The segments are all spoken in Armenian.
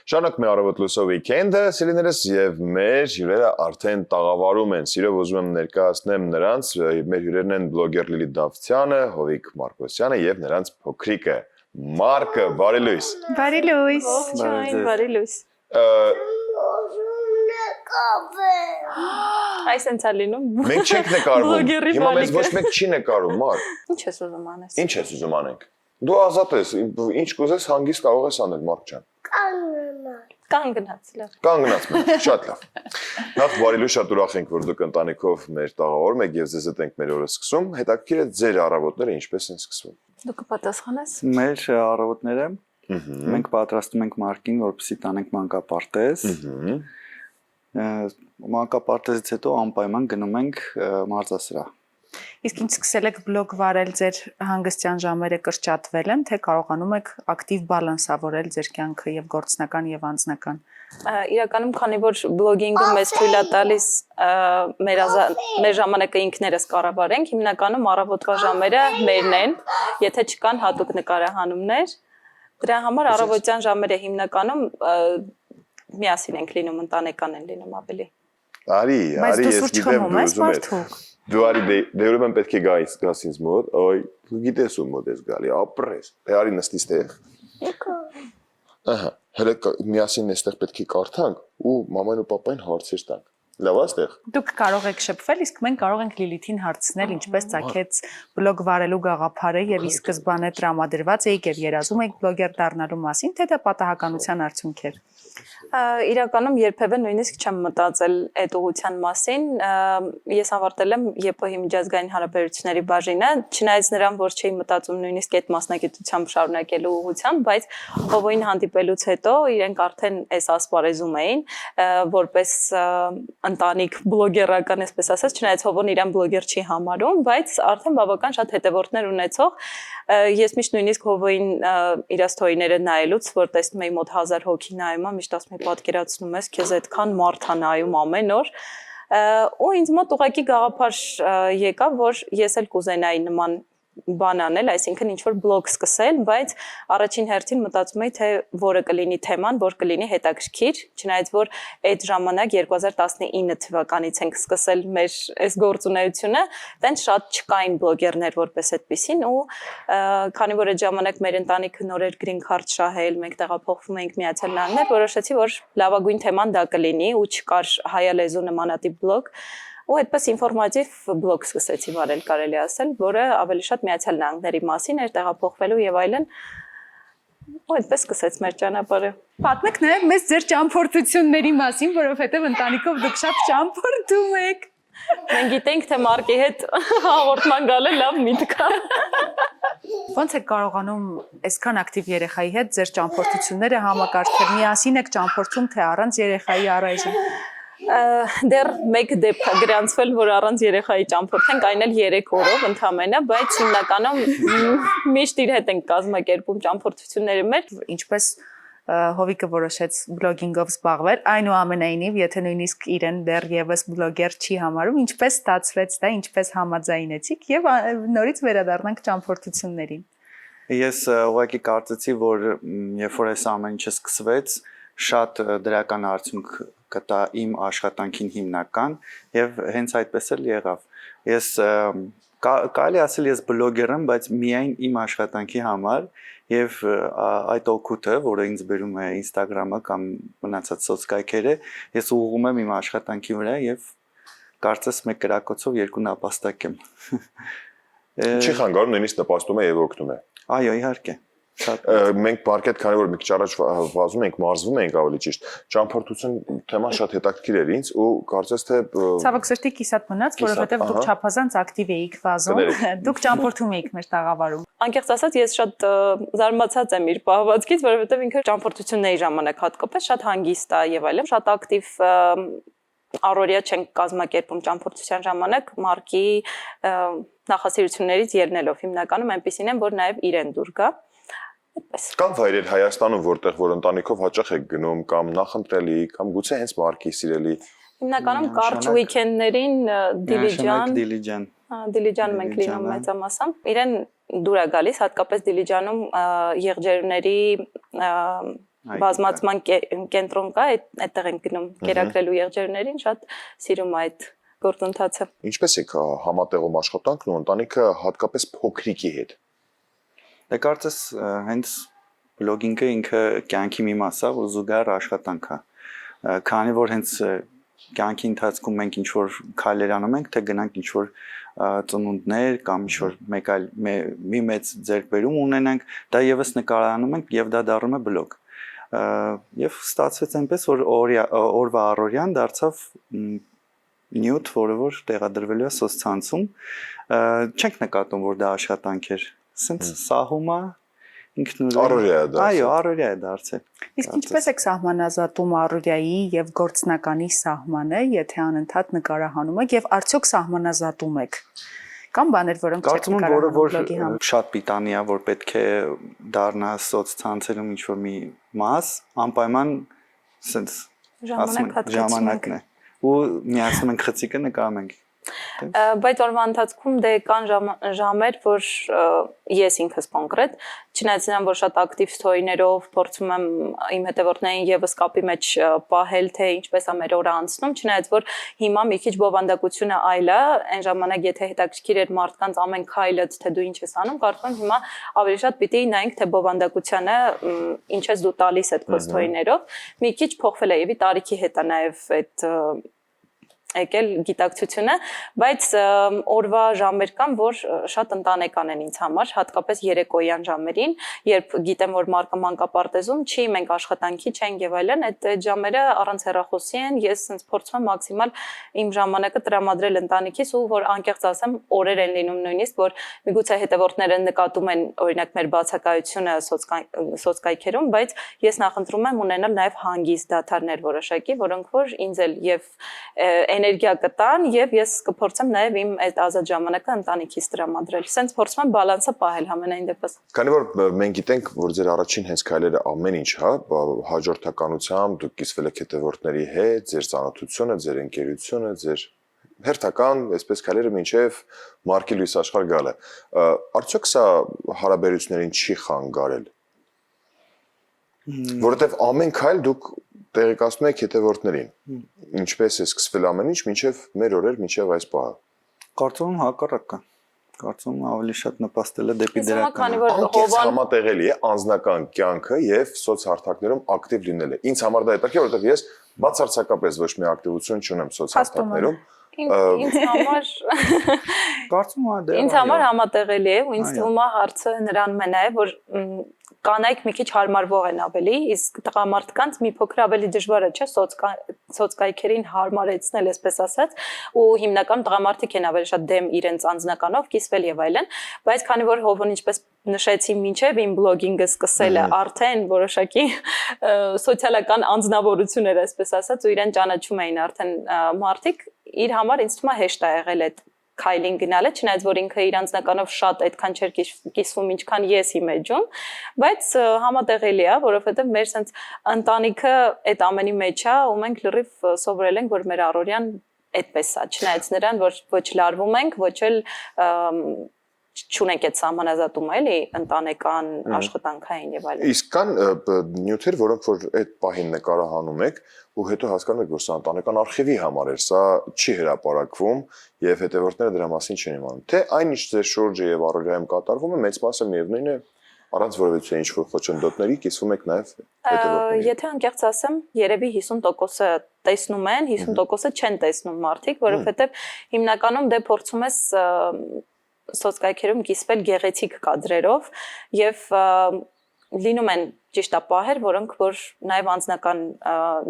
Շարունակ մեր առավոտ լույսով weekend-ը, սիրելիներս, եւ մեր հյուրերը արդեն տաղավարում են։ Սիրով ուզում եմ ներկայացնեմ նրանց, մեր հյուրերն են բլոգեր Լիլիթ Դավթյանը, Հովիկ Մարկոսյանը եւ նրանց փոքրիկը Մարկը, բարի լույս։ Բարի լույս։ Բարի լույս։ Այս ընցա լինում։ Մենք չենք նկարվում։ Հիմա մեզ ոչ մեկ չի նկարում, Մարկ։ Ինչ ես ուզում անես։ Ինչ ես ուզում անենք։ Դու ազատ ես, ինչ կուզես հանգիստ կարող ես անել, Մարկ ջան։ Կանգնած, լավ։ Կանգնած մենք, շատ լավ։ Նախ բարի լույս, շատ ուրախ ենք, որ դուք ընտանիքով մեր տաղավարում եք եւ ձեզ հետ ենք մեր օրը սկսում։ Հետաքրքիր է ձեր առավոտները ինչպես են սկսվում։ Դու կպատասխանես։ Մեր առավոտները մենք պատրաստում ենք Մարկին, որպեսզի տանենք մանկապարտեզ։ Մանկապարտեզից հետո անպայման գնում ենք մարզասրահ։ Իսկ ինչ սկսել եք բլոգ վարել, ձեր հանգստյան ժամերը կրճատվել են, թե կարողանում եք ակտիվ բալանսավորել ձեր կյանքը եւ գործնական եւ անձնական։ Իրականում, քանի որ բլոգինգը մեզ թույլ է տալիս մեր ժամանակը ինքներս կառավարենք, հիմնականում առավոտվա ժամերը մերն են, եթե չկան հատուկ նկարահանումներ, դրա համար առավոտյան ժամերը հիմնականում միասին ենք լինում, ընտանեկան են լինում ավելի։ Արի, ես գիտեմ դու ուզում ես։ Դու արի դե ուրեմն պետք է գաս ինձ մոտ, այ դու գիտես ում մոտ ես գալի, ապրես։ Դե արի նստի ստեղ։ Ահա, հələ միասին այստեղ պետք է կարդանք ու մաման ու պապային հարցեր տանք։ Լավ է այստեղ։ Դուք կարող եք շփվել, իսկ մենք կարող ենք Լիլիթին հարցնել, ինչպես ծագեց բլոգ վարելու գաղափարը եւ ի սկզբանե տրամադրված էիք եւ երազում եք բլոգեր դառնալու մասին, թե դա պատահականության արդյունք էր։ Իրականում երբևէ նույնիսկ չեմ մտածել այդ ուղղության մասին։ Ես ավարտել եմ ԵՊՀ միջազգային հարաբերությունների բաժինը, չնայած նրան, որ չէի մտածում նույնիսկ այդ մասնագիտությամբ շարունակելու ուղղությամբ, բայց Հովոյին հանդիպելուց հետո իրենք արդեն այս ասպարեզում էին, որպես ընտանիք բլոգերական, այսպես ասած, չնայած Հովոն իրեն բլոգեր չի համարում, բայց արդեն բավական շատ հետևորդներ ունեցող։ Ես միշտ նույնիսկ Հովոյին իր ստորիները նայելուց, որ տեսնում էի մոտ 1000 հոգի նայում, միշտ ասում էի պատկերացնում ես, քեզ այդքան մարդ է նայում ամեն օր, ու ինձ մոտ ուղղակի գաղափար եկավ, որ ես էլ կուզենայի նման բան անել, այսինքն ինչ-որ բլոգ սկսել, բայց առաջին հերթին մտածում էի, թե որը կլինի թեման, որ կլինի հետաքրքիր, չնայած որ այդ ժամանակ 2019 թվականից ենք սկսել մեր այս գործունեությունը, դեն շատ չկային բլոգերներ որպես այդպիսին ու քանի որ այդ ժամանակ մեր ընտանիքը նոր էր green card շահել, մենք տեղափոխվում էինք Միացյալ Նահանգներ, որոշեցի, որ լավագույն թեման դա կլինի ու չկար հայալեզու նմանատիպ բլոգ ու այդպես ինֆորմատիվ բլոգ սկսեցի վարել, կարելի ասել, որը ավելի շատ Միացյալ Նահանգների մասին էր, տեղափոխվելու եւ այլն։ Ու այդպես սկսեց մեր ճանապարհը։ Պատմեք նաեւ մեզ ձեր ճամփորդությունների մասին, որովհետեւ ընտանիքով դուք շատ ճամփորդում եք։ Մենք գիտենք, թե Մարկի հետ հաղորդման գալը լավ միտք է։ Ոնց եք կարողանում այսքան ակտիվ երեխայի հետ ձեր ճամփորդությունները համակարգել։ Միասին եք ճամփորդում, թե առանց երեխայի առայժմ։ Դեռ մեկ դեպք է գրանցվել, որ առանց երեխայի ճամփորդենք, այն էլ 3 օրով ընդամենը, բայց հիմնականում միշտ իր հետ ենք կազմակերպում ճամփորդությունները մեր։ Ինչպես Հովիկը որոշեց բլոգինգով զբաղվել, այնուամենայնիվ, եթե նույնիսկ իրեն դեռևս բլոգեր չի համարում, ինչպես ստացվեց դա, ինչպես համաձայնեցիք եւ նորից վերադառնանք ճամփորդություններին։ Ես ուղղակի կարծեցի, որ երբ որ այս ամեն ինչը սկսվեց, շատ դրական արդյունք կտա իմ աշխատանքին հիմնական եւ հենց այդպես էլ եղավ։ Ես կարելի ասել ես բլոգեր եմ, բայց միայն իմ աշխատանքի համար եւ այդ օգուտը, որը ինձ բերում է Instagram-ը կամ մնացած սոցկայքերը, ես ուղղում եմ իմ աշխատանքի վրա եւ կարծես մեկ կրակոցով երկու նապաստակ եմ։ Չի խանգարում, նույնիսկ նպաստում է եւ օգնում է։ Այո, իհարկե։ Մենք պարկետ, քանի որ մի քիչ առաջ վազում ենք, մարզվում ենք ավելի ճիշտ, ճամփորդություն թեման շատ հետաքրքիր էր ինձ ու կարծես թե Ցավոք սրտի կիսատ մնաց, որովհետև դուք չափազանց ակտիվ էիք վազում, դուք ճամփորդում էիք մեր տաղավարում։ Անկեղծ ասած, ես շատ զարմացած եմ իր պահվածքից, որովհետև ինքը ճամփորդությունների ժամանակ հատկապես շատ հանգիստ է եւ այլն, շատ ակտիվ առօրյա չենք կազմակերպում ճամփորդության ժամանակ Մարկի նախասիրություններից ելնելով հիմնականում այնպեսին են, որ նաեւ իրեն դուր գա։ Կան վայրեր Հայաստանում, որտեղ որ ընտանիքով հաճախ եք գնում կամ նախընտրելի, կամ գուցե հենց Մարկի սիրելի։ Հիմնականում կարճ ուիկենդներին Դիլիջան մենք լինում մեծամասամբ։ Իրեն դուր է գալիս, հատկապես Դիլիջանում եղջերուների բազմացման կենտրոն կա, այդտեղ ենք գնում կերակրելու եղջերուներին, շատ սիրում այդ գործընթացը։ Ինչպես է համատեղում աշխատանքն ու ընտանիքը հատկապես փոքրիկի հետ։ Դե կարծես հենց բլոգինգը ինքը կյանքի մի մաս է, որ զուգահեռ աշխատանք է։ Քանի որ հենց կյանքի ընթացքում մենք ինչ որ քայլեր անում ենք, թե գնանք ինչ որ ծնունդներ կամ ինչ որ մի մեծ ձեռքբերում ունենանք, դա եւս նկարահանում ենք եւ դա դառնում է բլոգ։ Եվ ստացվեց այնպես, որ օրվա առօրյան դարձավ նյութ, որը որ տեղադրվելու է սոցցանցում, չենք նկատում, որ դա աշխատանք էր։ Սենց սահում է ինքնուրույն։ Առօրյա է դարձել։ Այո, առօրյա է դարձել։ Իսկ ինչպես եք սահմանազատում առօրյայի եւ գործնականի սահմանը, եթե անընդհատ նկարահանում եք եւ արդյոք սահմանազատում եք։ Կամ բաներ, որոնք չեք նկարահանում բլոգի համար։ Շատ պիտանի է, որ պետք է դառնա սոցցանցերում ինչ որ մի մաս, անպայման սենց ժամանակն է։ Ու միացնում ենք խցիկը, նկարում ենք։ Բայց օրվա ընթացքում դե կան ժամեր, որ ես ինքս կոնկրետ, չնայած նրան, որ շատ ակտիվ սթորիներով փորձում եմ իմ հետևորդներին եւս կապի մեջ պահել, թե ինչպես է մեր օրը անցնում, չնայած որ հիմա մի քիչ բովանդակությունը այլ է, այն ժամանակ եթե հետաքրքիր էր մարդկանց ամեն քայլդ, թե դու ինչ ես անում, կարծում եմ հիմա ավելի շատ պիտի նայենք, թե բովանդակությանը ինչ ես դու տալիս այդ քո սթորիներով, մի քիչ փոխվել է եւ ի տարիքի հետ է նաեւ այդ եկել գիտակցությունը, բայց օրվա ժամեր կան, որ շատ ընտանեկան են ինձ համար, հատկապես երեկոյան ժամերին, երբ գիտեմ, որ մարկը մանկապարտեզում չի, մենք աշխատանքի չենք եւ այլն, այդ ժամերը առանց հեռախոսի են, ես ինձ փորձում եմ մաքսիմալ իմ ժամանակը տրամադրել ընտանիքիս ու որ անկեղծ ասեմ, օրեր են լինում նույնիսկ, որ միգուցե հետևորդները նկատում են օրինակ մեր բացակայությունը սոցկայքերում, բայց ես նախընտրում եմ ունենալ նաեւ հանգիստ դադարներ որոշակի, որոնք որ ինձ էլ եւ էներգիա կտան եւ ես կփորձեմ նաեւ իմ այդ ազատ ժամանակը ընտանիքիս տրամադրել։ Սենց փորձում եմ բալանսը պահել համենայն դեպս։ Քանի որ մենք գիտենք, որ ձեր առաջին հենց քայլերը ամեն ինչ, հա, հաջորդականությամբ դուք կիսվել եք հետևորդների հետ, ձեր ծանոթությունը, ձեր ընկերությունը, ձեր հերթական, այսպես քայլերը մինչև մարկի լույս աշխարհ գալը։ Արդյոք սա հարաբերություններին չի խանգարել։ Որովհետեւ ամեն քայլ դուք տեղեկացնում եք հետևորդներին։ Ինչպես է սկսվել ամեն ինչ, մինչև մեր օրեր, մինչև այս պահը։ Կարծում եմ հակառակը։ Կարծում եմ ավելի շատ նպաստել է դեպի դրական։ Անկեղծ համատեղելի է անձնական կյանքը եւ սոցհարթակներում ակտիվ լինելը։ Ինձ համար դա է պետք է, որովհետեւ ես բացարձակապես ոչ մի ակտիվություն չունեմ սոցհարթակներում։ Ինձ համար կարծում եմ դա ինձ համար համատեղելի է ու ինձ թվում է հարցը նրանում է նաև որ կանայք մի քիչ հարմարվող են ավելի, իսկ տղամարդկանց մի փոքր ավելի դժվար է, չէ՞, սոցկայքերին հարմարեցնել, այսպես ասած, ու հիմնական տղամարդիկ են ավելի շատ դեմ իրենց անձնականով կիսվել եւ այլն, բայց քանի որ հովոն ինչպես նշեցի, մինչև իմ բլոգինգը սկսելը արդեն որոշակի սոցիալական անձնավորություն էր, այսպես ասած, ու իրեն ճանաչում էին արդեն մարդիկ, իր համար ինձ թվում է հեշտ է եղել այդ քայլին գնալը, չնայած որ ինքը իր անձնականով շատ այդքան չէր կիսվում, ինչքան ես իմ էջում, բայց համատեղելի է, որովհետև մեր sense ընտանիքը այդ ամենի մեջ է, ու մենք լրիվ սովորել ենք, որ մեր առօրյան այդպես է, չնայած նրան, որ ոչ լարվում ենք, ոչ էլ չունենք այդ սահմանազատումը, էլի, ընտանեկան, աշխատանքային եւ այլն։ Իսկ կան նյութեր, որոնք որ այդ պահին նկարահանում եք, ու հետո հասկանում եք, որ սա ընտանեկան արխիվի համար էր, սա չի հրապարակվում եւ հետևորդները դրա մասին չեն իմանում։ Թե այնինչ ձեր շուրջը եւ առօրյայում կատարվում է, մեծ մասը միևնույն է, առանց որևէ ինչ որ խոչընդոտների կիսվում եք նաեւ հետևորդների։ Եթե անկեղծ ասեմ, երևի 50%-ը տեսնում են, 50%-ը չեն տեսնում մարդիկ, որովհետեւ հիմնականում դե փորձում ես սոցկայքերում կիսվել գեղեցիկ կադրերով եւ լինում են ճիշտապահեր, որոնք որ նաև անձնական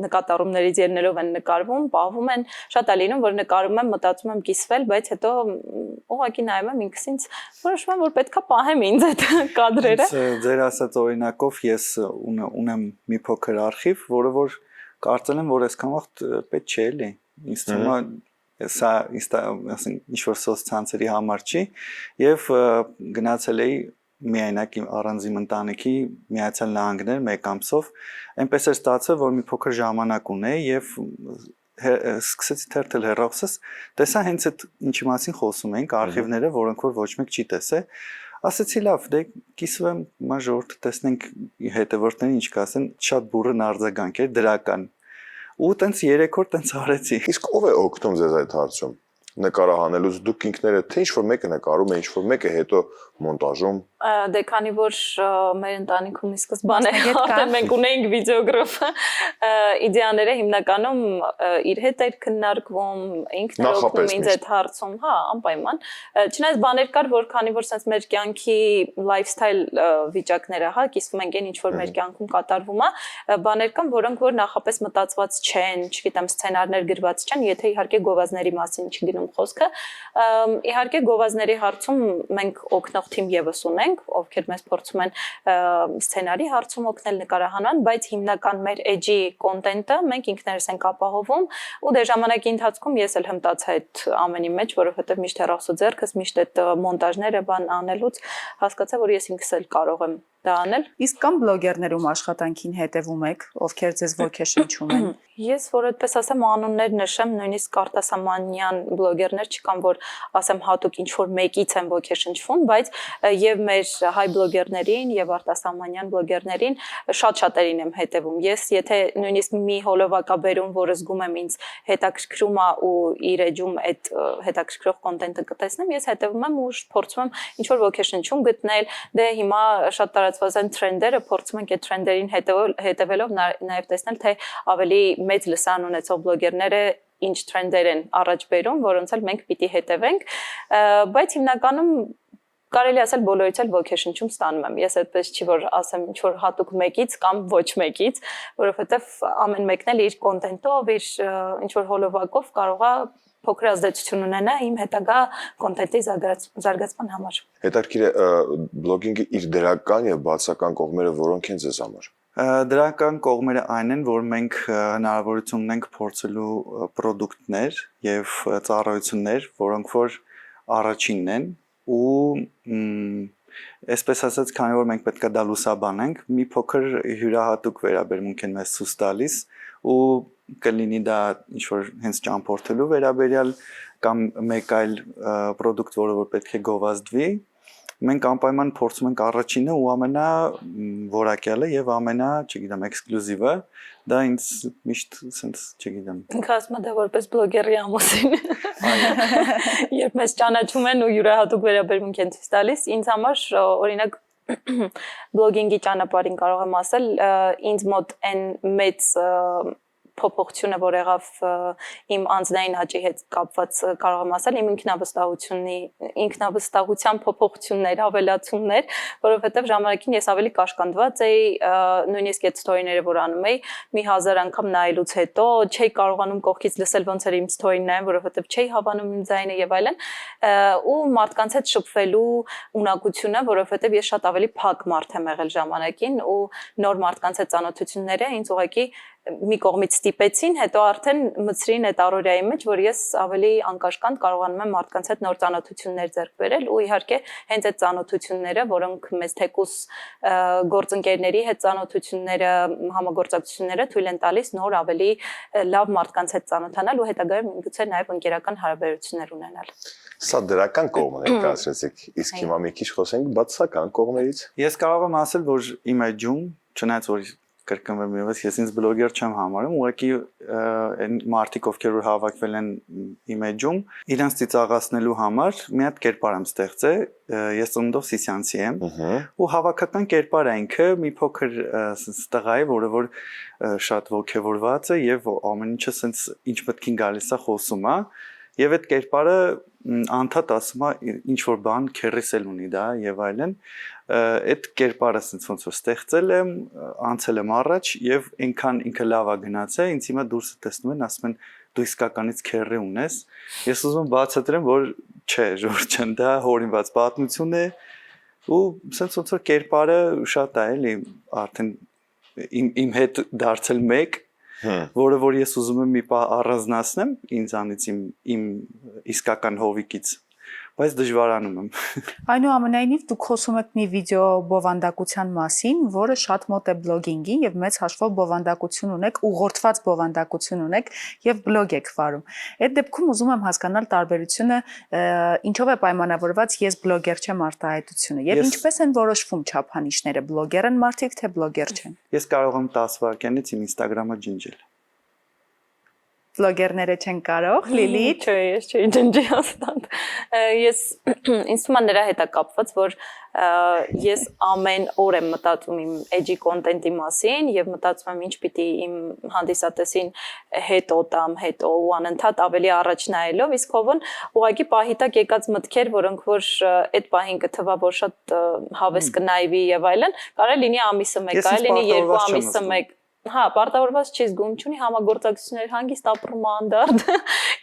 նկատառումներից ելնելով են նկարվում, պահվում են, շատ է լինում, որ նկարում եմ, մտածում եմ կիսվել, բայց հետո ուղղակի նայում եմ ինքս ինձ որոշում եմ, որ պետքա պահեմ ինձ այդ կադրերը։ Ձեր ասած օրինակով ես ունեմ մի փոքր արխիվ, որը որ կարծել եմ, որ այսքան վաղ պետք չէ էլի։ Ինձ թվում է սա ասենք ինչ որ սոցցանցերի համար չի եւ գնացել էի միայնակ իմ առանձին ընտանիքի Միացյալ Նահանգներ մեկ ամսով այնպես էր ստացվել որ մի փոքր ժամանակ ունեի եւ սկսեցի թերթել հեռախոսս տեսա հենց այդ ինչի մասին խոսում ենք արխիվները որոնք որ ոչ մեկ չի տեսել Ասացի լավ, դե կիսվեմ մաժորդ, տեսնենք հետևորդներին ինչ կասեն, շատ բուրըն արձագանք էր դրական։ Ու տենց 3 օր տենց արեցի։ Իսկ ով է օգնում ձեզ այդ հարցում։ Նկարահանելուց դուք ինքներդ թե ինչ որ մեկը նկարում է, ինչ որ մեկը հետո մոնտաժում։ Դե քանի որ մեր ընտանիքում ի սկզբանե արդեն մենք ունեինք վիդեոգրաֆը, իդեաները հիմնականում իր հետ էր քննարկվում, ինքն էր օգնում ինձ այդ հարցում, հա, անպայման։ Չնայած բաներ կար, որ քանի որ sense մեր կյանքի lifestyle վիճակները, հա, կիսվում ենք այն ինչ որ մեր կյանքում կատարվում է, բաներ կան, որոնք որ նախապես մտածված չեն, չգիտեմ, սցենարներ գրված չեն, եթե իհարկե գովազների մասին չգնում խոսքը։ Իհարկե գովազների հարցում մենք օգնող թիմ եւս ունենք, ովքեր մեզ փորձում են սցենարի հարցում օգնել նկարահանման, բայց հիմնական մեր edgy content-ը մենք ինքներս ենք ապահովում ու դե ժամանակի ընթացքում ես էլ հմտացա այդ ամենի մեջ, որովհետեւ միշտ հեռախոսու ձեռքս միշտ այդ մոնտաժները բան անելուց հասկացա, որ ես ինքս էլ կարող եմ դա անել։ Իսկ կամ բլոգերներում աշխատանքին հետևում եք, ովքեր ձեզ ոգեշնչում են։ Ես որ այդպես ասեմ անուններ նշեմ, նույնիսկ արտասահմանյան բլոգերներ չկան, որ ասեմ հատուկ ինչ որ մեկից են ոգեշնչվում, բայց եւ մեր հայ բլոգերներին եւ արտասահմանյան բլոգերներին շատ-շատերին եմ հետևում։ Ես եթե նույնիսկ մի հոլովակաբերում, որը զգում եմ ինձ հետաքրքրում է ու իր էջում այդ հետաքրքրող կոնտենտը կտեսնեմ, ես հետևում եմ ու փորձում եմ ինչ որ ոգեշնչում գտնել։ Դե հիմա շատ տարածված են թրենդերը, փորձում ենք այդ թրենդերին հետևելով նաեւ տեսնել, թե ավելի մեծ լսարան ունեցող բլոգերները ինչ թրենդեր են առաջ բերում, որոնց էլ մենք պիտի հետևենք, բայց հիմնականում կարելի ասել բոլորից էլ ոգեշնչում ստանում եմ։ Ես այդպես չի որ ասեմ ինչ որ հատուկ մեկից կամ ոչ մեկից, որովհետև ամեն մեկն էլ իր կոնտենտով, իր ինչ որ հոլովակով կարող է փոքր ազդեցություն ունենա իմ հետագա կոնտենտի զարգացման համար։ Հետաքրքիր է բլոգինգի իր դրական եւ բացական կողմերը որոնք են ձեզ համար։ Դրական կողմերը այն են, որ մենք հնարավորություն ունենք փորձելու ապրանքներ եւ ծառայություններ, որոնք որ առաջինն են ու այսպես ասած, քանի որ մենք պետք է դա լուսաբանենք, մի փոքր հյուրահատուկ վերաբերմունք են մեզ ցույց տալիս ու կլինի դա ինչ որ հենց ճամփորդելու վերաբերյալ կամ մեկ այլ ապրանք, որը որ պետք է գովազդվի, մենք անպայման փորձում ենք առաջինը ու ամենա որակյալը եւ ամենա, չգիտեմ, էքսկլյուզիվը, դա ինձ միշտ sense, չգիտեմ։ Ինքը ասում է դա որպես բլոգերի ամուսին։ Երբ մեզ ճանաչում են ու յուրահատուկ վերաբերմունք են ցույց տալիս, ինձ համար օրինակ բլոգինգի ճանապարհին կարող եմ ասել, ինձ մոտ այն մեծ փոփոխությունը, որ եղավ իմ անձնային աճի հետ կապված, կարող եմ ասել, իմ ինքնավստահության փոփոխություններ, ավելացումներ, որովհետև ժամանակին ես ավելի կաշկանդված էի, նույնիսկ այդ սթորիները, որ անում էի, մի 1000 անգամ նայելուց հետո չէի կարողանում կողքից լսել ոնց էր իմ սթորին նայում, որովհետև չէի հավանում իմ ձայնը եւ այլն, ու մարդկանց հետ շփվելու ունակությունը, որովհետև ես շատ ավելի փակ մարդ եմ եղել ժամանակին ու նոր մարդկանց հետ ծանոթությունները ինձ ուղղակի մի կողմից ստիպեցին, հետո արդեն մտցրին այդ առօրյայի մեջ, որ ես ավելի անկաշկանդ կարողանում եմ մարդկանց հետ նոր ծանոթություններ ձեռք բերել ու իհարկե հենց այդ ծանոթությունները, որոնք մեզ թեկուս գործընկերների հետ ծանոթությունները, համագործակցությունները թույլ են տալիս նոր ավելի լավ մարդկանց հետ ծանոթանալ ու հետագայում միգուցե նաև ընկերական հարաբերություններ ունենալ։ Սա դրական կողմն է կասեցիք, իսկ հիմա մի քիչ խոսենք բացական կողմերից։ Ես կարող եմ ասել, որ իմ էջում, չնայած որ կրկնվեմ եւս, ես ինձ բլոգեր չեմ համարում, ուղղակի այն մարդիկ, ովքեր որ հավաքվել են իմ էջում, իրենց ծիծաղացնելու համար մի հատ կերպար եմ ստեղծել, ես ծննդով Սիսյանցի եմ, ու հավաքական կերպարը ինքը մի փոքր տղա է, որը որ շատ ոգևորված է եւ ամեն ինչը sense ինչ մտքին գալիս է խոսում է, եւ այդ կերպարը անդադ ասում է ինչ որ բան քերես էլ ունի դա եւ այլն, այդ կերպարը sense ոնց որ ստեղծել եմ, անցել եմ առաջ եւ այնքան ինքը լավ է գնացել, ինձ հիմա դուրս տեսնում են, ասում են դու իսկականից քերրի ունես, ես ուզում եմ բացատրեմ, որ չէ, Ժորժան, դա հորինված պատմություն է ու sense ոնց որ կերպարը շատ է էլի արդեն իմ հետ դարձել մեկ, որը որ ես ուզում եմ մի պահ առանձնացնեմ ինձանից իմ իսկական հովիկից, Բայց դժվարանում եմ։ Այնուամենայնիվ դուք խոսում եք մի վիդեո բովանդակության մասին, որը շատ մոտ է բլոգինգին եւ մեծ հաշվով բովանդակություն ունեք, ուղղորդված բովանդակություն ունեք եւ բլոգ եք վարում։ Այդ դեպքում ուզում եմ հասկանալ տարբերությունը ինչով է պայմանավորված ես բլոգեր չեմ արտահայտությունը եւ ինչպես են որոշվում չափանիշները բլոգեր են մարդիկ թե բլոգեր չեն։ Ես կարող եմ 10 վայրկյանից իմ Instagram-ը ջնջել։ Բլոգերները չեն կարող, Լիլիթ։ Չէ, ես չի ջնջի հաստատ։ Ես ինձ թվում է նրա հետ է կապված, որ ես ամեն օր եմ մտածում իմ edgy content-ի մասին եւ մտածում եմ ինչ պիտի իմ հանդիսատեսին հետո տամ, հետո ու անընդհատ ավելի առաջ նայելով, իսկ հովն ուղղակի պահիտակ եկած մտքեր, որոնք որ այդ պահին կթվա որ շատ հավես կնայվի եւ այլն, կարող լինի ամիսը մեկ, կարող լինի 2 ամիսը մեկ։ Հա, պարտավորված չի զգում, չունի համագործակցություններ հանգիստ ապրում անդարդ։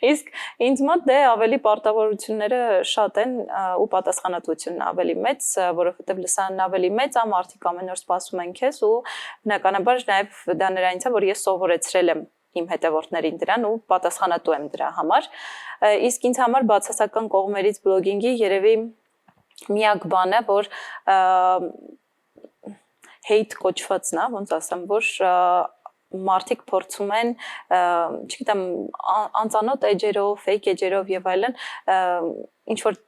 Իսկ ինձ մոտ դե ավելի պարտավորությունները շատ են ու պատասխանատվությունն ավելի մեծ, որովհետև լսանն ավելի մեծ, մարդիկ ամեն օր սպասում են քեզ ու բնականաբար նաև դա նրանից է, որ ես սովորեցրել եմ իմ հետևորդներին դրան ու պատասխանատու եմ դրա համար։ Իսկ ինձ համար բացասական կողմերից բլոգինգի երևի միակ բանը, որ hate կոչվածն է, ոնց ասեմ, որ մարդիկ փորձում են, չգիտեմ, անծանոթ էջերով, fake էջերով եւ այլն, ինչ որ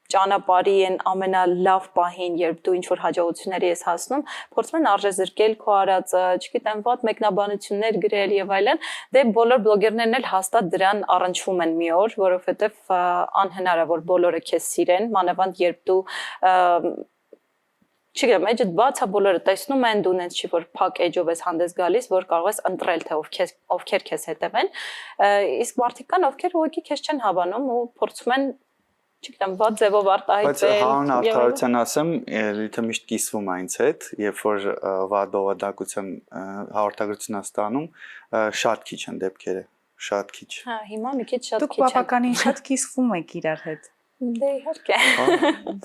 ճանապարհի են ամենալավ պահին, երբ դու ինչ որ հաջողությունների ես հասնում, փորձում են արժեզրկել քո արածը, չգիտեմ, ված մեկնաբանություններ գրել եւ այլն, դե բոլոր բլոգերներն էլ հաստատ դրան առնչվում են մի օր, որովհետեւ անհնար է որ բոլորը քեզ սիրեն, մանավանդ երբ դու չգիտեմ, էջը բաց է բոլորը տեսնում են, դու նենց չի որ փակ էջով ես հանդես գալիս, որ կարող ես ընտրել թե ովքեր քեզ հետևեն, իսկ մարդիկ կան, ովքեր ուղղակի քեզ չեն հավանում ու փորձում են, չգիտեմ, բաց ձևով արտահայտել։ Բայց հանուն արդարության ասեմ, լիքը միշտ կիսվում է ինձ հետ, երբ որ վադովադակության հաղորդագրություն ստանում, շատ քիչ են դեպքերը, շատ քիչ։ Հա, հիմա մի քիչ շատ քիչ Դուք բավականին շատ կիսվում եք իրար հետ։ Դե իհարկե։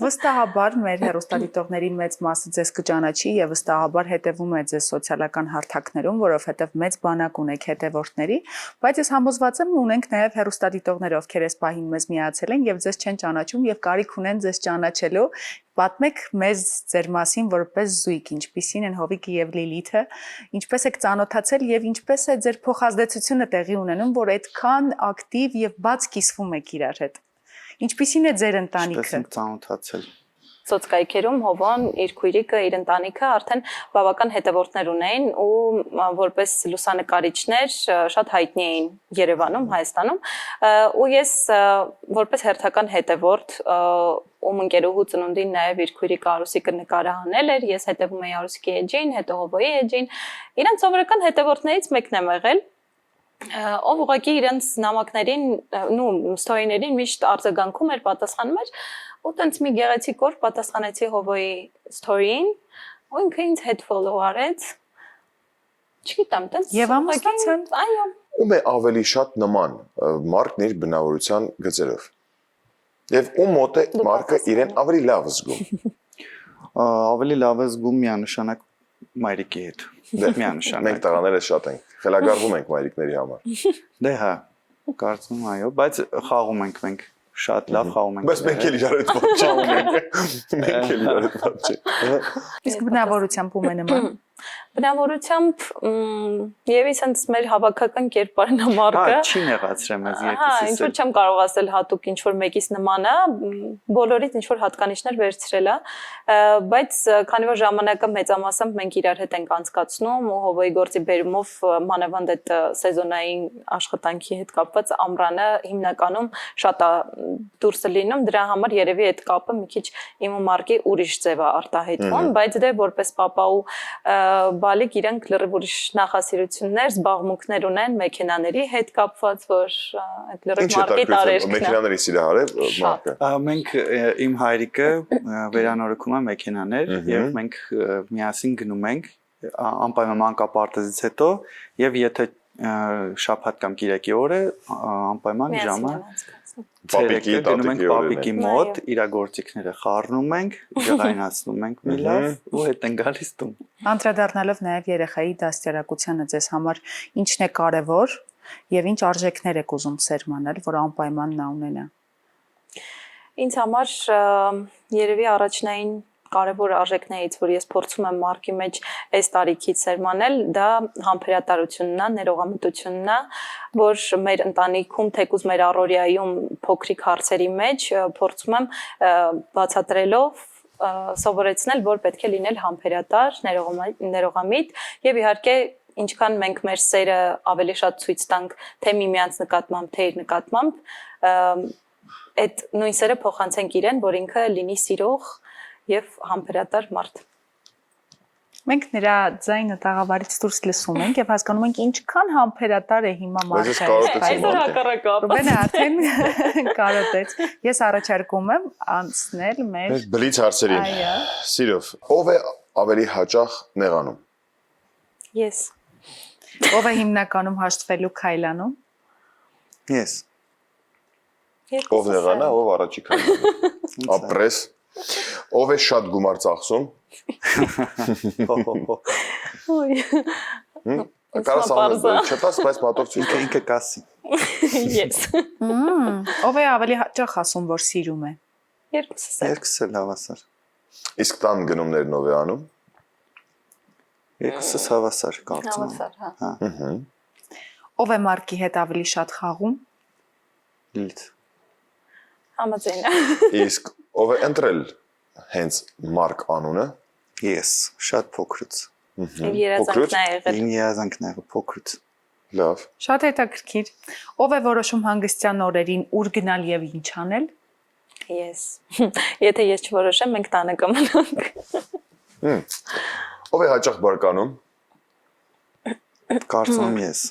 Վստահաբար մեր հեռուստադիտողների մեծ մասը ձեզ կճանաչի եւ վստահաբար հետեւում է ձեզ սոցիալական հարթակներում, որովհետեւ մեծ բանակ ունեք հետևորդների, բայց ես համոզված եմ ունենք նաեւ հեռուստադիտողներ, ովքեր այս պահին մեզ միացել են եւ ձեզ չեն ճանաչում եւ կարիք ունեն ձեզ ճանաչելու։ Պատմեք մեզ ձեր մասին որպես զույգ, ինչպիսին են Հովիկը եւ Լիլիթը, ինչպես եք ծանոթացել եւ ինչպես է ձեր փոխազդեցությունը տեղի ունենում, որ այդքան ակտիվ եւ բաց կիսվում եք իրար հետ։ Ինչպիսին է ձեր ընտանիքը։ Ինչպես ենք ծանոթացել։ Սոցկայքերում Հովան իր քույրիկը, իր ընտանիքը արդեն բավական հետևորդներ ունեին ու որպես լուսանկարիչներ շատ հայտնի էին Երևանում, Հայաստանում ու ես որպես հերթական հետևորդ ում ընկերուհու ծնունդին նաև իր քույրիկը Արուսիկը նկարահանել էր, ես հետևում էի Արուսիկի էջին, հետո Հովոյի էջին, իրանց սովորական հետևորդներից մեկն եմ եղել ով ուղղակի իրենց նամակներին, ստորիներին միշտ արձագանքում էր, պատասխանում էր, ու տենց մի գեղեցիկ օր պատասխանեցի Հովոյի ստորիին, ու ինքը ինձ հետ follow արեց, չգիտեմ, տենց Եվ ամուսնացան։ Այո։ Ում է ավելի շատ նման մարդն իր բնավորության գծերով։ Եվ ում մոտ է մարդը իրեն ավելի լավ զգում։ Ավելի լավ է զգում միանշանակ մայրիկի հետ։ Միանշանակ։ Մենք տղաները շատ ենք, խելագարվում ենք մայրիկների համար։ Դե հա, կարծում եմ այո, բայց խաղում ենք մենք շատ լավ խաղում ենք։ Բայց մենք էլ իրար հետ ված չենք։ Մենք էլ իրար հետ ված չենք։ Իսկ բնավորությամբ ում է նման։ Բնավորությամբ եւ իսենց մեր հավաքական կերպարն է մարկը։ Հա, չի նեղացրել մեզ Հա, ինչ որ չեմ կարող ասել հատուկ ինչ որ մեկից նման է, բոլորից ինչ որ հատկանիշներ վերցրել է, բայց քանի որ ժամանակը մեծամասամբ մենք իրար հետ ենք անցկացնում ու Հովոյի գործի բերումով մանավանդ այդ սեզոնային աշխատանքի հետ կապված ամռանը հիմնականում շատ է դուրս լինում, դրա համար երևի այդ կապը մի քիչ իմ ու Մարկի ուրիշ ձև է արտահայտվում, բայց դե որպես papa ու բալիկ իրանք լրիվ ուրիշ նախասիրություններ, զբաղմունքներ ունեն մեքենաների հետ կապված, որ այդ լրիվ Մարկի տարերքն է։ Մեքենաների սիրահար է Մարկը։ Մենք իմ հայրիկը վերանորոգում է մեքենաներ եւ մենք միասին գնում ենք անպայման մանկապարտեզից հետո եւ եթե շաբաթ կամ կիրակի օրը անպայման ժամը Պապիկի, պապիկի մոտ իր գործիքները խառնում ենք, ջղայնացնում ենք մի լավ ու հետ են գալիս տուն։ Անդրադառնալով նաև երեխայի դաստիարակությանը ձեզ համար ինչն է կարևոր եւ ինչ արժեքներ եք ուզում սերմանել, որ անպայման նա ունենա։ Ինձ համար երևի առաջնային կարևոր արժեքներից, որ ես փորձում եմ մարկի մեջ այս տարիքից սերմանել, դա համբերատարությունն է, ներողամտությունն է, որ մեր ընտանիքում, թեկուզ մեր առօրյայում փոքրիկ հարցերի մեջ փորձում եմ բացատրելով սովորեցնել, որ պետք է լինել համբերատար, ներողամիտ եւ իհարկե ինչքան մենք մեր սերը ավելի շատ ցույց տանք թե միմյանց նկատմամբ, թե իր նկատմամբ, այդ նույն սերը փոխանցենք իրեն, որ ինքը լինի սիրող եւ համբերատար մարդ։ Մենք նրա ձայնը տաղավարից դուրս լսում ենք եւ հասկանում ենք ինչքան համբերատար է հիմա մարդը։ Այսօր հակառակը։ Ռուբենը արդեն կարոտեց։ Ես առաջարկում եմ անցնել մեր բլից հարցերին։ Այո։ Սիրով, ով է ավելի հաճախ նեղանում։ Ես։ Ով է հիմնականում հաշտվելու քայլանում։ Ես։ Ով նեղանա, ով առաջի քայլանում։ Ապրես։ Ով է շատ գումար ծախսում։ Ոյ։ Կարաս ամեն չտաս, բայց մատով ցույց ինքը կասի։ Ես։ Ով է ավելի հաճախ ասում, որ սիրում է։ Երկուսս է։ Երկուսը լավասար։ Իսկ տան գնումներն ով է անում։ Երկուսս հավասար կարծում եմ։ Հավասար, հա։ Ով է Մարկի հետ ավելի շատ խաղում։ Լիլիթ։ Համաձայն է։ Իսկ ով է ընտրել հենց Մարկ անունը։ Ես, շատ փոքրուց։ Երազանքն է եղել։ Իմ երազանքն է եղել փոքրուց։ Լավ։ Շատ հետաքրքիր։ Ով է որոշում հանգստյան օրերին ուր գնալ եւ ինչ անել։ Ես։ Եթե ես չորոշեմ, մենք տանը կմնանք։ Ով է հաճախ բարկանում։ Կարծում եմ ես։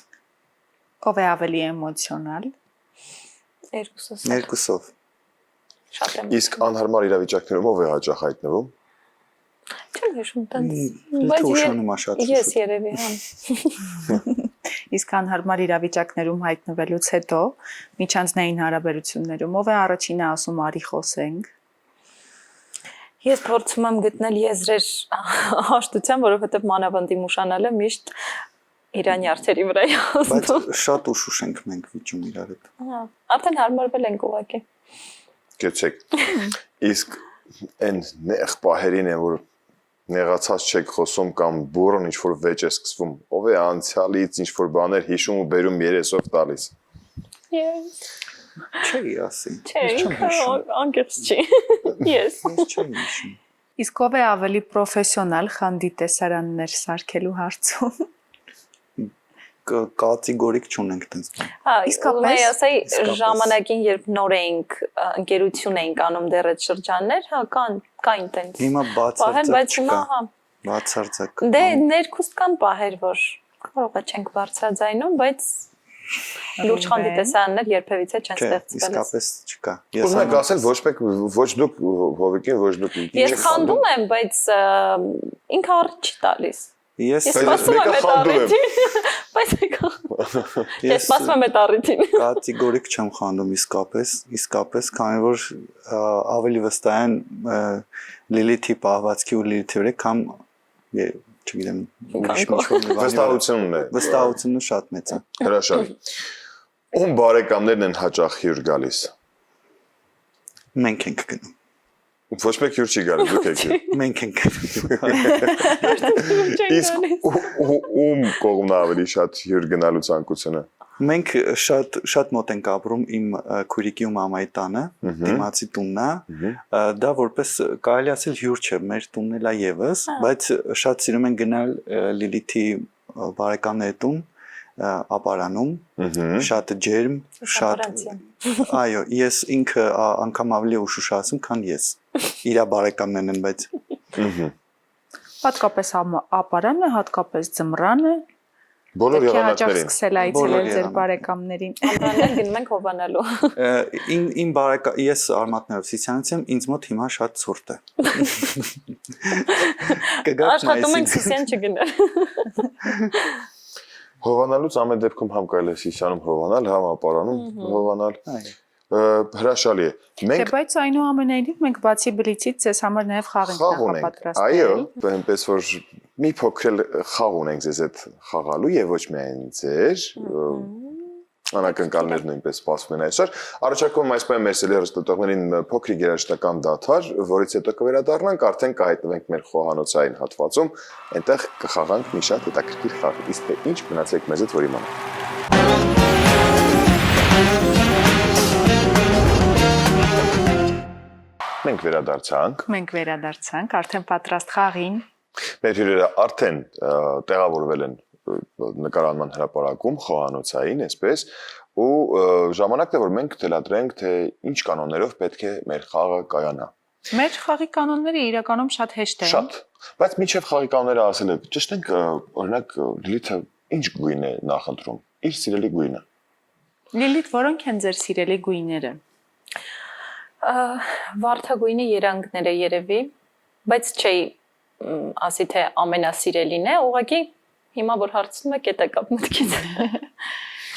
Ով է ավելի էմոցիոնալ։ Երկուսս։ Երկուսով։ Շատ եմ։ Իսկ անհարմար իրավիճակներում ով է հաճախ հայտնվում։ Չեմ հիշում տենց։ Լիլիթ ուշանում է շատ։ Ես երևի, հա։ Իսկ անհարմար իրավիճակներում հայտնվելուց հետո միջանձնային հարաբերություններում ով է առաջինը ասում արի խոսենք։ Ես փորձում եմ գտնել եզրեր հաշտության, որովհետև մանավանդի ուշանալը միշտ իրան յարդերի վրա է Բայց ազդում։ շատ ուշ ենք մենք վիճում իրար հետ։ Հա, արդեն հարմարվել ենք ուղղակի։ Գեցեք։ Իսկ այն նեղ պահերին է որ նեղացած չեք խոսում կամ բուրոն ինչ որ վեճ է սկսվում, ով է անցյալից ինչ որ բաներ հիշում ու բերում երեսով տալիս։ Ես։ Չի ասի։ Չէ, անկեղծ չի։ Ես։ Ես չեմ հիշում։ Իսկ ով է ավելի պրոֆեսիոնալ խանդի տեսարաններ սարքելու հարցում։ Կատեգորիկ չունենք տենց բան։ Հա, Իսկապես, իսկապես ասեի իսկապես։ ժամանակին երբ նոր էինք ընկերություն էինք անում դեռ այդ շրջաններ, հա, կային տենց։ Հիմա Պահեր, բայց հիմա չկա։ հա։ Բացարձակ։ Դե ներքուստ կան պահեր, որ կարող է չենք բարձրաձայնում, բայց լուրջ խանդի տեսարաններ երբևիցե չեն Չէ, ստեղծվել։ իսկապես չկա։ Ուզում եք ասել ոչ մեկ ոչ դուք Հովիկին ոչ դուք Ես խանդում եմ, բայց ինքը առիթ չի տալիս։ Ես Ես սպասում եմ այդ առիթին, բայց ես սպասում եմ այդ առիթին։ կատեգորիկ չեմ խանդում իսկապես, քանի որ ավելի վստահ եմ Լիլիթի պահվածքի ու Լիլիթի վրա, կամ չգիտեմ, ուրիշ ինչ-որ մի բանի վրա։ վստահությունն է։ Վստահությունը շատ մեծ է։ Հրաշալի։ Ում բարեկամներն են հաճախ հյուր գալիս։ Մենք ենք գնում։ Ոչ մեկ հյուր չի գալիս, դուք եք հյուր։ Մենք ենք գնում։ Իսկ ում կողմն ավելի շատ հյուր գնալու ցանկությունը։ Մենք շատ մոտ ենք ապրում իմ քույրիկի ու մամայի տանը, դիմացի տունն է, դա որպես կարելի ասել հյուր չէ, մեր տունն էլ է եւս, բայց շատ սիրում ենք գնալ Լիլիթի բարեկամների տուն, ապարանում, շատ ջերմ, շատ այո, ես ինքը անգամ ավելի ուշ ասում, քան ես։ Իրա բարեկամներն են, բայց Հատկապես ապարանը, հատկապես ձմռանը։ Բոլոր Հաճախ եղանակներին։ սկսել այցելել ձեր բարեկամներին։ Ամռաններ գնում ենք հովանալու։ իմ բարեկամ ես Արմաթներով Սիսյանից եմ, ինձ մոտ հիմա շատ ցուրտ է։ Աշխատում ենք Սիսյան չգնել։ Հովանալուց ամեն դեպքում համ կարելի է Սիսիանում հովանալ, համ ապարանում հովանալ։ Հրաշալի է։ Դե Մենք բայց այնուամենայնիվ մենք բացի բլիցից ձեզ համար նաև խաղ ենք խաղ ունենք։ նախապատրաստել։ Այո, այնպես որ մի փոքր խաղ ունենք ձեզ հետ խաղալու եւ ոչ միայն ձեր, Անակնկալներ նույնպես սպասվում են այսօր։ Առաջարկում եմ այս պահին մեր սիրելի հեռուստատողներին փոքրիկ երաժշտական դադար, որից հետո կվերադառնանք, արդեն կհայտնվենք մեր խոհանոցային հատվածում, այնտեղ կխաղանք մի շատ հետաքրքիր խաղ։ Իսկ թե ինչ, մնացեք մեզ հետ, որ իմանանք։ Մենք վերադարձանք, արդեն պատրաստ խաղին։ Մեր հյուրերը արդեն տեղավորվել են նկարանման հրապարակում, խոհանոցային, այսպես, ու ժամանակն է, որ մենք թելադրենք, թե ինչ կանոններով պետք է մեր խաղը կայանա։ Մեր խաղի կանոնները իրականում շատ հեշտ են։ Շատ, բայց մինչև խաղի կանոնները ասել եք, ճշտենք, օրինակ, Լիլիթը ինչ գույն է նախընտրում, իր սիրելի գույնը։ Լիլիթ, որոնք են ձեր սիրելի գույները։ Վարդագույնի երանգները երևի, բայց չէի ասի թե ամենասիրելին է, ուղղակի հիմա որ հարցնում եք, դա կապ մտքից։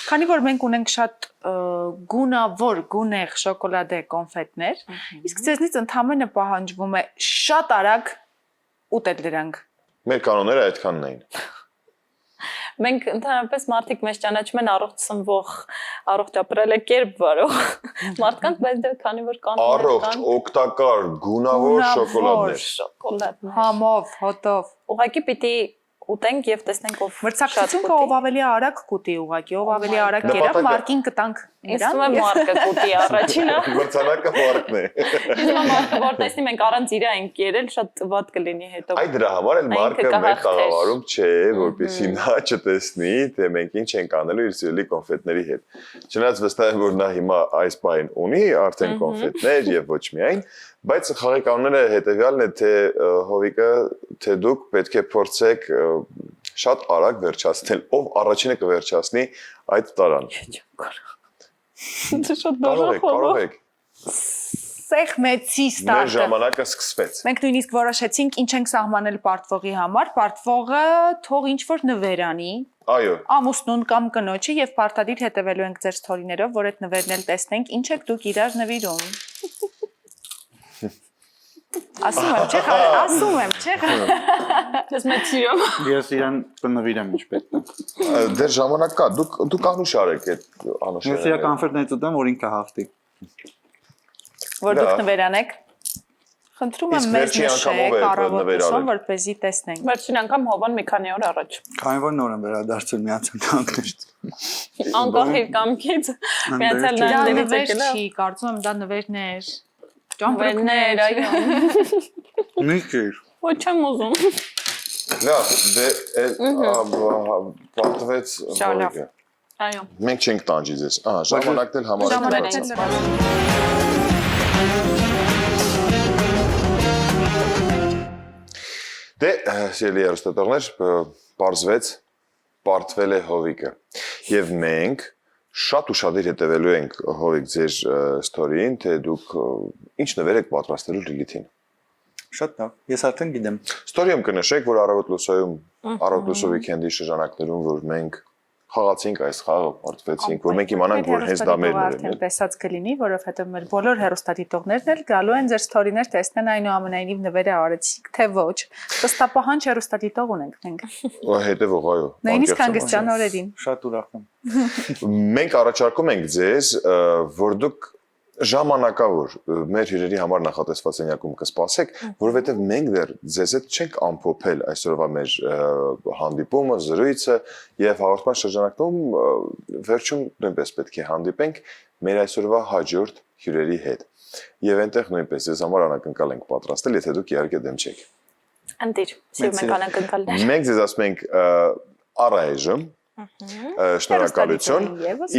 Քանի որ մենք ունենք շատ գունավոր, գունեղ շոկոլադե կոնֆետներ, իսկ ձեզնից ընդհանրապես պահանջվում է շատ արագ ուտել դրանք։ Մեր կանոնները այդքանն էին։ Մենք ընդհանրապես մարդիկ մեզ ճանաչում են առողջ սնվող, առողջ ապրելակերպ վարող մարդկանց, բայց դե քանի որ կանոններ կան։ Առողջ, օգտակար, գունավոր շոկոլադներ։ Համով, հոտով։ Ուղղակի պիտի ուտենք եւ տեսնենք ով մրցակցություն կա ով ավելի արագ կուտի ուղղակի, ով ավելի արագ կերավ, մարկին կտանք իրան։ Իսկ մարկը կուտի առաջինը։ Մրցանակը մարկն է։ Իսկ մարկը որ տեսնի մենք առանց իրա ենք երել, շատ վատ կլինի հետո։ Այ դրա համար էլ մարկը մեր տաղավարում չէ, որպեսզի նա չտեսնի, թե մենք ինչ ենք անելու իր սիրելի կոնֆետների հետ։ Չնայած վստահ եմ, որ նա հիմա այս պահին ունի արդեն կոնֆետներ եւ ոչ միայն, բայց խաղի կանոնները հետեւյալն է, թե Հովիկը, թե դուք պետք է փորձեք շատ արագ վերջացնել, ով առաջինը կվերջացնի այդ տարան։ Կարող եք։ Սեղ մեծի ստարտը։ Մեր ժամանակը սկսվեց։ Մենք նույնիսկ որոշեցինք ինչ ենք սահմանել պարտվողի համար, պարտվողը թող ինչ-որ նվեր անի։ Այո։ Ամուսնուն կամ կնոջը եւ պարտադիր հետևելու ենք ձեր ստորիներով, որ այդ նվերն էլ տեսնենք, ինչ եք դուք իրար նվիրում։ Ասում եմ, չէ՞։ Ես մեծ սիրում։ Ես իրան կնվիրեմ ինչ պետք է։ Դեռ ժամանակ կա, դուք անուշ արեք այդ անուշը։ Ես իրա կոնֆետներից ուտեմ, որ ինքը հաղթի։ Որ դուք նվերանեք։ Խնդրում եմ մեզ նշեք առավոտյան, որպեսզի տեսնենք։ Վերջին անգամ Հովան մի քանի օր առաջ։ Քանի որ նոր եմ վերադարձել միացել կանգնեցի։ Անկախ իր կամքից միացել նայելից եկել։ Չի, կարծում եմ դա նվերներ։ Ճամփրուկներ, այո։ Մի քիչ։ Ոչ չեմ ուզում։ Լավ, դե պատվեց Հովիկը։ Այո։ Մենք չենք տանջի ձեզ։ Ահա, ժամանակն էլ համարեք։ Դե, սիրելի հեռուստատողներ, պարզվեց, պարտվել է Հովիկը։ Եվ մենք շատ ուշադիր հետևելու ենք Հովիկ ձեր ստորիին, թե դուք ինչ նվեր եք պատրաստելու Լիլիթին։ Շատ լավ։ Ես արդեն գիտեմ։ Ստորիում կնշեք, որ առավոտ լուսո վիքենդի շրջանակներում, որ մենք խաղացինք այս խաղը, պարտվեցինք, որ մենք իմանանք, որ հենց դա մերն է։ Արդեն տեսած կլինի, որովհետև մեր բոլոր հեռուստադիտողներն էլ գալու են ձեր ստորիներ տեսնեն այնուամենայնիվ նվերը արեցիք, թե ոչ։ Ըստապահանջ հեռուստադիտող ունենք մենք։ Հետևող, այո։ Նույնիսկ հանգստյան օրերին։ Շատ ուրախ եմ։ Մենք առաջարկում ենք ձեզ, որ դուք ժամանակավոր մեր հյուրերի համար նախատեսված սենյակում կսպասեք, որովհետև մենք դեռ ձեզ հետ չենք ամփոփել այսօրվա մեր հանդիպումը, զրույցը եւ հաղորդման շրջանակում վերջում նույնպես պետք է հանդիպենք մեր այսօրվա հաջորդ հյուրերի հետ։ Եվ այնտեղ նույնպես ձեզ համար անակնկալ ենք պատրաստել, եթե դուք իհարկե դեմ չեք։ Ընտիր, սիրում ենք անակնկալներ։ Մենք ձեզ ասում ենք առայժմ շնորհակալություն,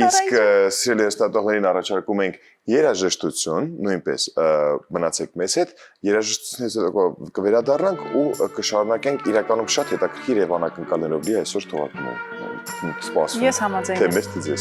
իսկ սիրելի հեռուստատողներին առաջարկում ենք երաժշտություն, նույնպես մնացեք մեզ հետ, երաժշտությունից հետո կվերադառնանք ու կշարունակենք իրականում շատ հետաքրքիր եւ անակնկալներով լի այսօր թողարկումը սպասում։ Ես համաձայն եմ։ Թե մեզ թե ձեզ։